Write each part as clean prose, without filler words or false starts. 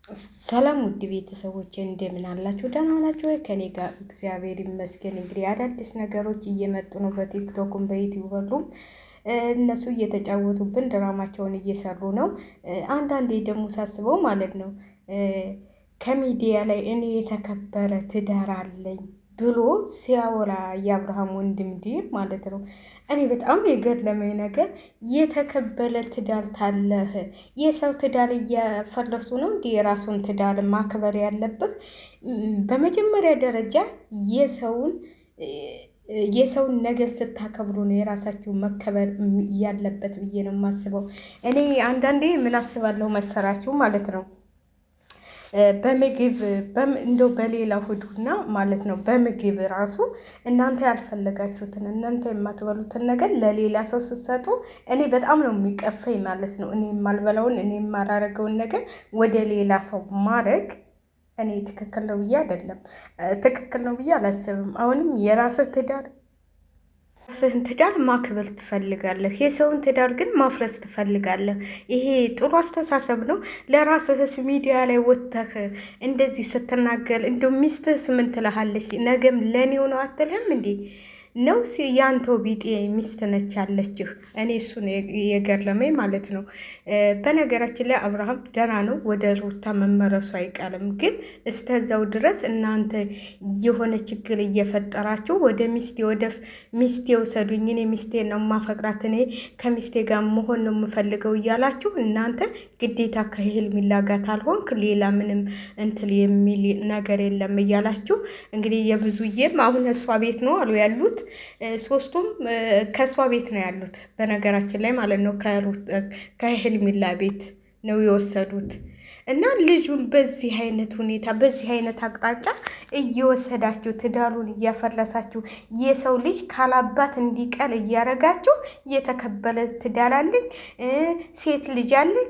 ሰላም ውድ ቤተሰቦች እንደምን አላችሁ? ደህና ናችሁ ወይ? ከኔ ጋር እግዚአብሔር ይመስገን። እንግዲህ አዳዲስ ነገሮች እየመጡ ነው። በቲክቶክም በዩቲዩብም እነሱ እየተጫወቱብን ድራማቸውን እየሰሩ ነው። አንዳንዴ ደግሞ ሳስበው ማለት ነው ከሚዲያ ላይ እኔ የተከበረ ትዳር አለኝ ብሎ ሲያወራ የአብርሃም ወንድም ዲር ማለት ነው። እኔ በጣም የገረመኝ ነገር የተከበለ ትዳር ታለህ የሰው ትዳር እያፈለሱ ነው እንዲ የራሱን ትዳር ማክበር ያለብህ። በመጀመሪያ ደረጃ የሰውን ነገር ስታከብሩ ነው የራሳችሁ መከበር ያለበት ብዬ ነው የማስበው። እኔ አንዳንዴ ምን አስባለሁ መሰራችሁ ማለት ነው በምግብ እንደው በሌላው ሁዱና ማለት ነው። በምግብ ራሱ እናንተ ያልፈለጋችሁትን እናንተ የማትበሉትን ነገር ለሌላ ሰው ስትሰጡ እኔ በጣም ነው የሚቀፈኝ ማለት ነው። እኔ የማልበላውን እኔ የማላረገውን ነገር ወደ ሌላ ሰው ማድረግ እኔ ትክክል ነው ብዬ አይደለም፣ ትክክል ነው ብዬ አላስብም። አሁንም የራስህ ትዳር ራስህን ትዳር ማክበር ትፈልጋለህ፣ የሰውን ትዳር ግን ማፍረስ ትፈልጋለህ። ይሄ ጥሩ አስተሳሰብ ነው? ለራስህስ ሚዲያ ላይ ወጥተህ እንደዚህ ስትናገር እንደ ሚስትህስ ምን ትልሃለች? ነገም ለኔው ነው አትልህም እንዴ? ነው ያንተው ቢጤ ሚስት ነች ያለችህ። እኔ እሱን የገረመኝ ማለት ነው። በነገራችን ላይ አብርሃም ደህና ነው፣ ወደ ሩታ መመረሱ አይቀርም። ግን እስተዛው ድረስ እናንተ የሆነ ችግር እየፈጠራችሁ ወደ ሚስቴ ውሰዱኝ፣ እኔ ሚስቴ ነው ማፈቅራት፣ እኔ ከሚስቴ ጋር መሆን ነው የምፈልገው እያላችሁ እናንተ ግዴታ ከሄርሜላ ጋር ታልሆንክ ሌላ ምንም እንትል የሚል ነገር የለም እያላችሁ እንግዲህ የብዙዬም አሁን እሷ ቤት ነው አሉ ያሉት። ሶስቱም ከእሷ ቤት ነው ያሉት በነገራችን ላይ ማለት ነው። ከሄርሜላ ቤት ነው የወሰዱት እና ልጁን በዚህ አይነት ሁኔታ በዚህ አይነት አቅጣጫ እየወሰዳችሁ ትዳሩን እያፈረሳችሁ የሰው ልጅ ካላባት እንዲቀል እያረጋችሁ የተከበለ ትዳር አለኝ ሴት ልጅ አለኝ።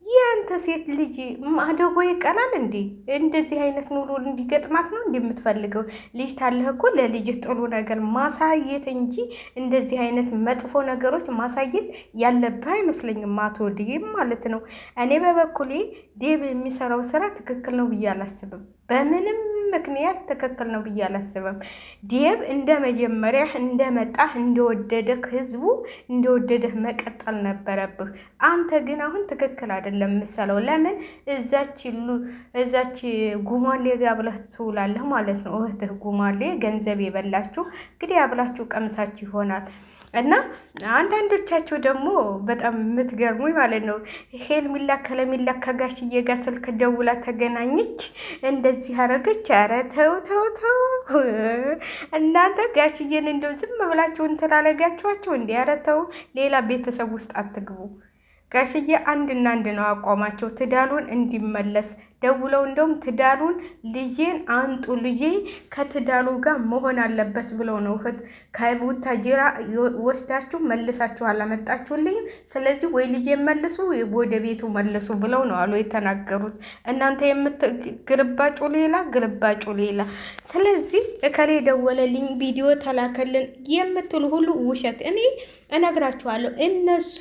ያንተ ሴት ልጅ ማደጎ ይቀላል እንዴ? እንደዚህ አይነት ኑሮ እንዲገጥማት ነው እንደምትፈልገው? ልጅ ታለህ እኮ ለልጅህ ጥሩ ነገር ማሳየት እንጂ እንደዚህ አይነት መጥፎ ነገሮች ማሳየት ያለብህ አይመስለኝም። አቶ ዴብ ማለት ነው። እኔ በበኩሌ ዴብ የሚሰራው ስራ ትክክል ነው ብዬ አላስብም። በምንም ምክንያት ትክክል ነው ብዬ አላስብም። ዴብ እንደ መጀመሪያ እንደመጣህ እንደወደደህ ህዝቡ እንደወደደህ መቀጠል ነበረብህ። አንተ ግን አሁን ትክክል አይደለም የምሰለው። ለምን እዛች ጉማሌ ጋር ብለህ ትውላለህ ማለት ነው። እህትህ ጉማሌ ገንዘብ የበላችሁ እንግዲህ አብላችሁ ቀምሳችሁ ይሆናል። እና አንዳንዶቻቸው ደግሞ በጣም የምትገርሙኝ ማለት ነው ሄርሜላ ከለሚላ ከጋሽዬ ጋር ስልክ ደውላ ተገናኘች፣ እንደዚህ አረገች። ኧረ ተው ተው ተው እናንተ ጋሽዬን እንደው ዝም ብላችሁ እንትን አረጋችኋቸው እንዲ። ኧረ ተው ሌላ ቤተሰብ ውስጥ አትግቡ። ጋሽዬ አንድና አንድ ነው አቋማቸው፣ ትዳሩን እንዲመለስ ደውለው እንደውም ትዳሩን ልጄን አንጡ፣ ልጄ ከትዳሩ ጋር መሆን አለበት ብለው ነው ከቡታጅራ ወስዳችሁ መልሳችሁ አላመጣችሁልኝም። ስለዚህ ወይ ልጄን መልሱ ወደ ቤቱ መልሱ ብለው ነው አሉ የተናገሩት። እናንተ ግልባጩ ሌላ ግልባጩ ሌላ። ስለዚህ እከሌ ደወለልኝ ቪዲዮ ተላከልን የምትሉ ሁሉ ውሸት። እኔ እነግራችኋለሁ እነሱ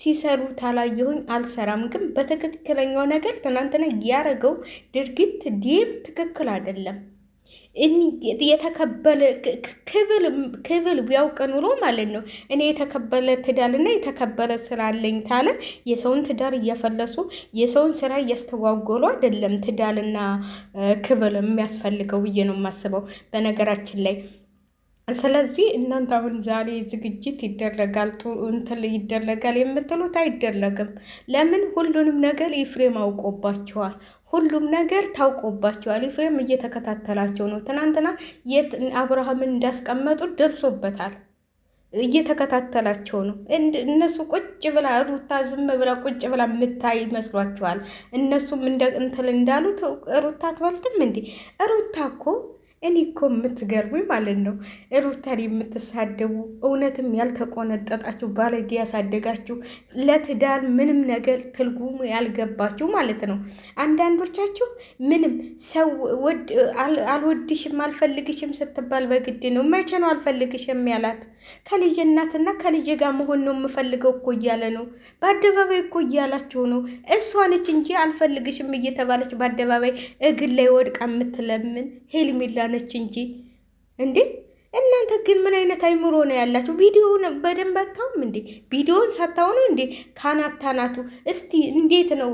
ሲሰሩ ታላየሁኝ አልሰራም። ግን በትክክለኛው ነገር ትናንትና ያረገው ድርጊት ዴብ ትክክል አይደለም። የተከበለ ክብል ቢያውቅ ኑሮ ማለት ነው እኔ የተከበለ ትዳርና የተከበለ ስራ አለኝ ታለ የሰውን ትዳር እያፈለሱ የሰውን ስራ እያስተጓጎሉ አይደለም ትዳርና ክብል የሚያስፈልገው ብዬ ነው የማስበው በነገራችን ላይ። ስለዚህ እናንተ አሁን ዛሬ ዝግጅት ይደረጋል እንትን ይደረጋል የምትሉት አይደረግም። ለምን? ሁሉንም ነገር ኤፍሬም አውቆባቸዋል። ሁሉም ነገር ታውቆባቸዋል። ኤፍሬም እየተከታተላቸው ነው። ትናንትና የት አብርሃምን እንዳስቀመጡት ደርሶበታል። እየተከታተላቸው ነው። እነሱ ቁጭ ብላ ሩታ ዝም ብላ ቁጭ ብላ የምታይ ይመስሏቸዋል። እነሱም እንደ እንትን እንዳሉት ሩታ አትበልጥም እንዴ? ሩታ እኮ እኔ እኮ የምትገርሙኝ ማለት ነው ሩታን የምትሳደቡ እውነትም ያልተቆነጠጣችሁ ባለጌ ያሳደጋችሁ ለትዳር ምንም ነገር ትርጉሙ ያልገባችሁ ማለት ነው። አንዳንዶቻችሁ ምንም ሰው አልወድሽም አልፈልግሽም ስትባል በግድ ነው። መቼ ነው አልፈልግሽም ያላት? ከልጅ እናትና ከልጅ ጋር መሆን ነው የምፈልገው እኮ እያለ ነው። በአደባባይ እኮ እያላችሁ ነው። እሷ ነች እንጂ አልፈልግሽም እየተባለች በአደባባይ እግር ላይ ወድቃ የምትለምን ሄርሜላ ነች እንጂ እንዴ! እናንተ ግን ምን አይነት አይምሮ ነው ያላችሁ? ቪዲዮውን በደንብ አታውም እንዴ? ቪዲዮውን ሳታው ነው እንዴ ካናታናቱ? እስቲ እንዴት ነው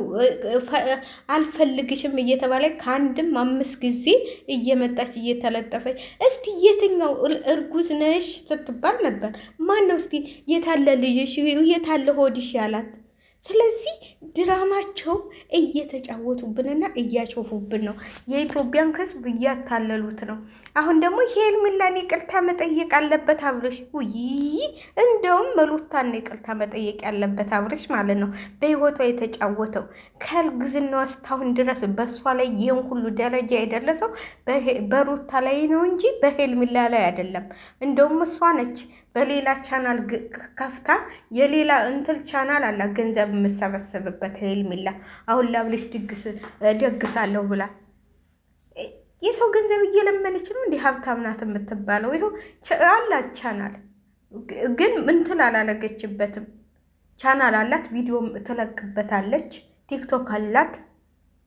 አልፈልግሽም እየተባለ ከአንድም 5 ጊዜ እየመጣች እየተለጠፈች። እስቲ የትኛው እርጉዝ ነሽ ስትባል ነበር? ማን ነው እስቲ የታለ ልጅሽ የታለ ሆድሽ ያላት? ስለዚህ ድራማቸው እየተጫወቱብንና እያሾፉብን ነው። የኢትዮጵያን ሕዝብ እያታለሉት ነው። አሁን ደግሞ ሄርሜላን ይቅርታ መጠየቅ አለበት አብርሽ። ውይ እንደውም ሩታን ይቅርታ መጠየቅ ያለበት አብርሽ ማለት ነው። በህይወቷ የተጫወተው ከእርግዝናዋ እስካሁን ድረስ በእሷ ላይ ይህን ሁሉ ደረጃ የደረሰው በሩታ ላይ ነው እንጂ በሄርሜላ ላይ አይደለም። እንደውም እሷ ነች በሌላ ቻናል ከፍታ የሌላ እንትን ቻናል አላ ገንዘብ የምሰበሰብበት ሄርሜላ አሁን ላብልሽ ደግሳለሁ ብላ የሰው ገንዘብ እየለመነች ነው። እንዲህ ሀብታም ናት የምትባለው። ይኸው አላት ቻናል፣ ግን እንትን አላለገችበትም። ቻናል አላት፣ ቪዲዮም ትለቅበታለች። ቲክቶክ አላት፣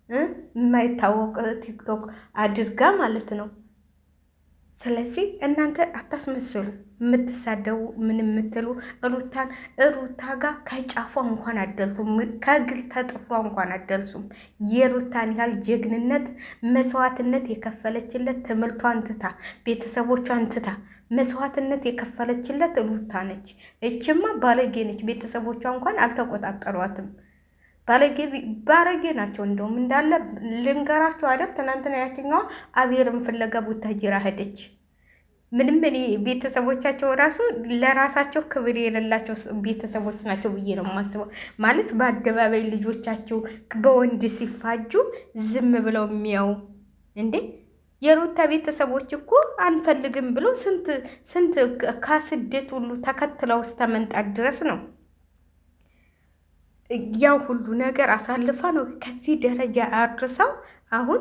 የማይታወቅ ቲክቶክ አድርጋ ማለት ነው። ስለዚህ እናንተ አታስመስሉ። የምትሳደቡ ምን የምትሉ ሩታ ጋር ከጫፏ እንኳን አደርሱም፣ ከእግር ተጥፏ እንኳን አደርሱም። የሩታን ያህል ጀግንነት መስዋዕትነት የከፈለችለት ትምህርቷን ትታ ቤተሰቦቿን ትታ መስዋዕትነት የከፈለችለት ሩታ ነች። እችማ ባለጌ ነች። ቤተሰቦቿ እንኳን አልተቆጣጠሯትም። ባለጌ ናቸው። እንደውም እንዳለ ልንገራቸው አይደል? ትናንትና ያችኛዋ አቤርን ፍለጋ ቡታጅራ ሄደች። ምንም እኔ ቤተሰቦቻቸው ራሱ ለራሳቸው ክብር የሌላቸው ቤተሰቦች ናቸው ብዬ ነው የማስበው። ማለት በአደባባይ ልጆቻቸው በወንድ ሲፋጁ ዝም ብለው የሚያው እንዴ! የሩታ ቤተሰቦች እኮ አንፈልግም ብሎ ስንት ከስደት ሁሉ ተከትለው እስከ መንጣት ድረስ ነው ያው ሁሉ ነገር አሳልፋ ነው ከዚህ ደረጃ አድርሰው አሁን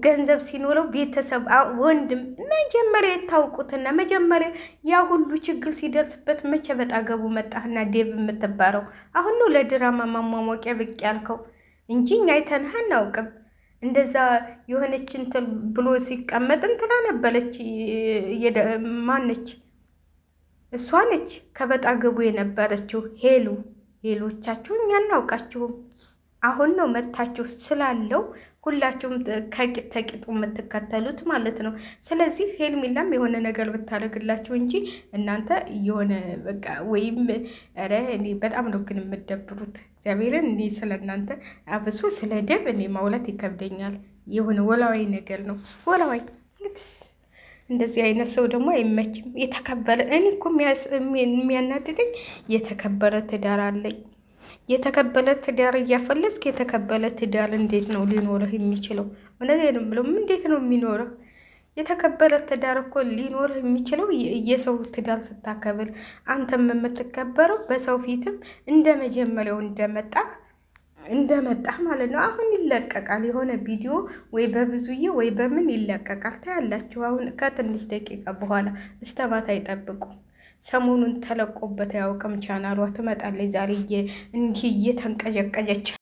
ገንዘብ ሲኖረው ቤተሰብ ወንድም መጀመሪያ የታውቁትና መጀመሪያ ያ ሁሉ ችግር ሲደርስበት መቼ በጣገቡ መጣህና ዴብ የምትባረው አሁን ነው ለድራማ ማሟሟቂያ ብቅ ያልከው እንጂ እኛ አይተንህ አናውቅም። እንደዛ የሆነች እንትን ብሎ ሲቀመጥ እንትና ነበረች ማነች? እሷ ነች ከበጣገቡ የነበረችው ሄሎቻችሁ እኛ አናውቃችሁም። አሁን ነው መታችሁ ስላለው ሁላችሁም ከቂጥ ተቂጡ የምትከተሉት ማለት ነው። ስለዚህ ሄርሜላም የሆነ ነገር ብታደርግላችሁ እንጂ እናንተ የሆነ በቃ ወይም ኧረ እኔ በጣም ነው ግን የምደብሩት እግዚአብሔርን። እኔ ስለ እናንተ አብሶ ስለ ደብ እኔ ማውላት ይከብደኛል። የሆነ ወላዋይ ነገር ነው ወላዋይ። እንደዚህ አይነት ሰው ደግሞ አይመችም። የተከበረ እኔ እኮ የሚያናድደኝ የተከበረ ትዳር አለኝ። የተከበለ ትዳር እያፈለስክ የተከበለ ትዳር እንዴት ነው ሊኖርህ የሚችለው? እውነቴን ብለው እንዴት ነው የሚኖርህ? የተከበረ ትዳር እኮ ሊኖርህ የሚችለው የሰው ትዳር ስታከብር፣ አንተም የምትከበረው በሰው ፊትም እንደ መጀመሪያው እንደመጣህ ማለት ነው። አሁን ይለቀቃል የሆነ ቪዲዮ ወይ በብዙዬ ወይ በምን ይለቀቃል፣ ታያላችሁ። አሁን ከትንሽ ደቂቃ በኋላ እስከ ማታ ይጠብቁ። ሰሞኑን ተለቆበት አያውቅም ቻናሏ ትመጣለች ዛሬ እንዲህ እየተንቀዠቀዠች